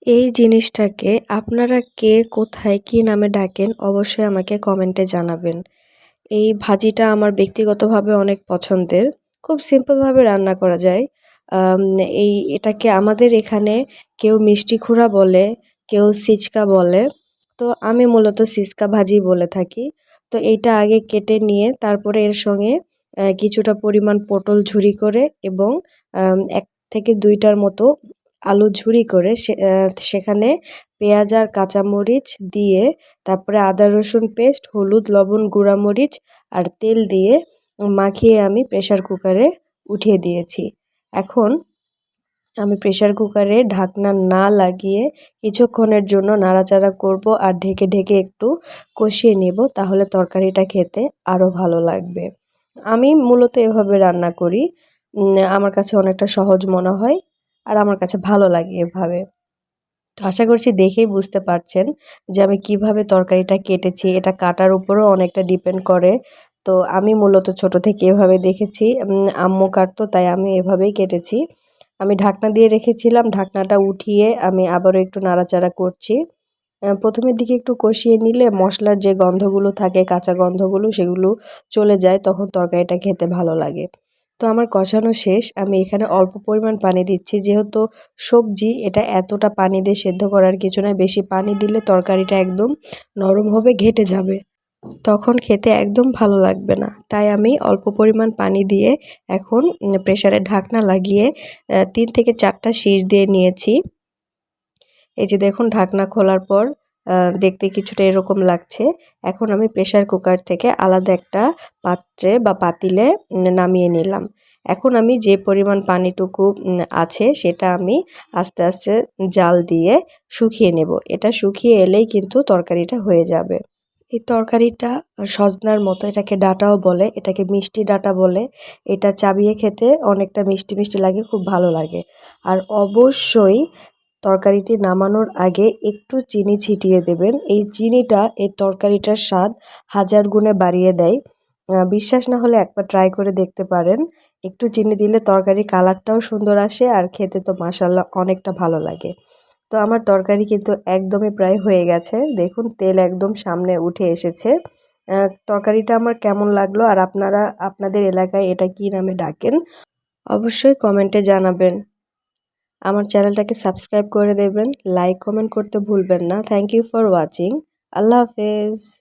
এই জিনিসটাকে আপনারা কে, কোথায়, কি নামে ডাকেন অবশ্যই আমাকে কমেন্টে জানাবেন। এই ভাজিটা আমার ব্যক্তিগতভাবে অনেক পছন্দের। খুব সিম্পলভাবে রান্না করা যায়। আম এটাকে আমাদের এখানে কেউ মিষ্টি খুরা বলে, কেউ সিচকা বলে। তো আমি মূলত সিচকা ভাজি বলে থাকি। তো এইটা আগে কেটে নিয়ে তারপরে এর সঙ্গে কিছুটা পরিমাণ পটল ঝুরি করে এবং ১ থেকে ২ টার মতো আলু ঝুরি করে সেখানে পেঁয়াজ আর কাঁচামরিচ দিয়ে তারপরে আদা রসুন পেস্ট, হলুদ, লবণ, গুঁড়ামরিচ আর তেল দিয়ে মাখিয়ে আমি প্রেসার কুকারে উঠিয়ে দিয়েছি। এখন আমি প্রেসার কুকারে ঢাকনা না লাগিয়ে কিছুক্ষণের জন্য নাড়াচাড়া করব আর ঢেকে ঢেকে একটু কষিয়ে নেব, তাহলে তরকারিটা খেতে আরও ভালো লাগবে। আমি মূলত এভাবে রান্না করি। আমার কাছে অনেকটা সহজ মনে হয় আর আমার কাছে ভালো লাগে এভাবে। তো আশা করছি দেখেই বুঝতে পারছেন যে আমি কিভাবে তরকারিটা কেটেছি। এটা কাটার উপরেও অনেকটা ডিপেন্ড করে। তো আমি মূলত ছোট থেকে এভাবে দেখেছি। আম্মু কাটতো তাই আমি এভাবেই কেটেছি। আমি ঢাকনা দিয়ে রেখেছিলাম। ঢাকনাটা উঠিয়ে আমি আবারও একটু নাড়াচাড়া করছি। ১ম এর দিকে একটু কষিয়ে নিলে মসলার যে গন্ধগুলো থাকে, কাঁচা গন্ধগুলো সেগুলো চলে যায়। তখন তরকারিটা খেতে ভালো লাগে। তো আমার কষানো শেষ। আমি এখানে অল্প পরিমাণ পানি দিচ্ছি। যেহেতু সবজি এটা এতটা পানি দিয়ে সেদ্ধ করার কিছু নয়। বেশি পানি দিলে তরকারিটা একদম নরম হবে, ঘেঁটে যাবে। তখন খেতে একদম ভালো লাগবে না। তাই আমি অল্প পরিমাণ পানি দিয়ে এখন প্রেসারের ঢাকনা লাগিয়ে ৩ থেকে ৪ টা শিস দিয়ে নিয়েছি। এই যে দেখুন ঢাকনা খোলার পর দেখতে কিছুটা এরকম লাগছে। এখন আমি প্রেসার কুকার থেকে আলাদা একটা পাত্রে বা পাতিলে নামিয়ে নিলাম। এখন আমি যে পরিমাণ পানিটুকু আছে সেটা আমি আস্তে, আস্তে জাল দিয়ে শুকিয়ে নেব। এটা শুকিয়ে এলেই কিন্তু তরকারিটা হয়ে যাবে। এই তরকারিটা সজনার মতো, এটাকে ডাঁটাও বলে, এটাকে মিষ্টি ডাঁটা বলে। এটা চাবিয়ে খেতে অনেকটা মিষ্টি, মিষ্টি লাগে, খুব ভালো লাগে। আর অবশ্যই তরকারিটি নামানোর আগে একটু চিনি ছিটিয়ে দেবেন। এই চিনিটা এই তরকারিটার স্বাদ হাজার গুণে বাড়িয়ে দেয়। বিশ্বাস না হলে একবার ট্রাই করে দেখতে পারেন। একটু চিনি দিলে তরকারির কালারটাও সুন্দর আসে আর খেতে তো মাশাআল্লাহ অনেকটা ভালো লাগে। তো আমার তরকারি কিন্তু একদমই প্রায় হয়ে গেছে। দেখুন তেল একদম সামনে উঠে এসেছে। তরকারিটা আমার কেমন লাগলো আর আপনারা আপনাদের এলাকায় এটা কী নামে ডাকেন অবশ্যই কমেন্টে জানাবেন। আমার চ্যানেলটাকে সাবস্ক্রাইব করে দেবেন, লাইক, কমেন্ট করতে ভুলবেন না। Thank you for watching. আল্লাহ হাফেজ।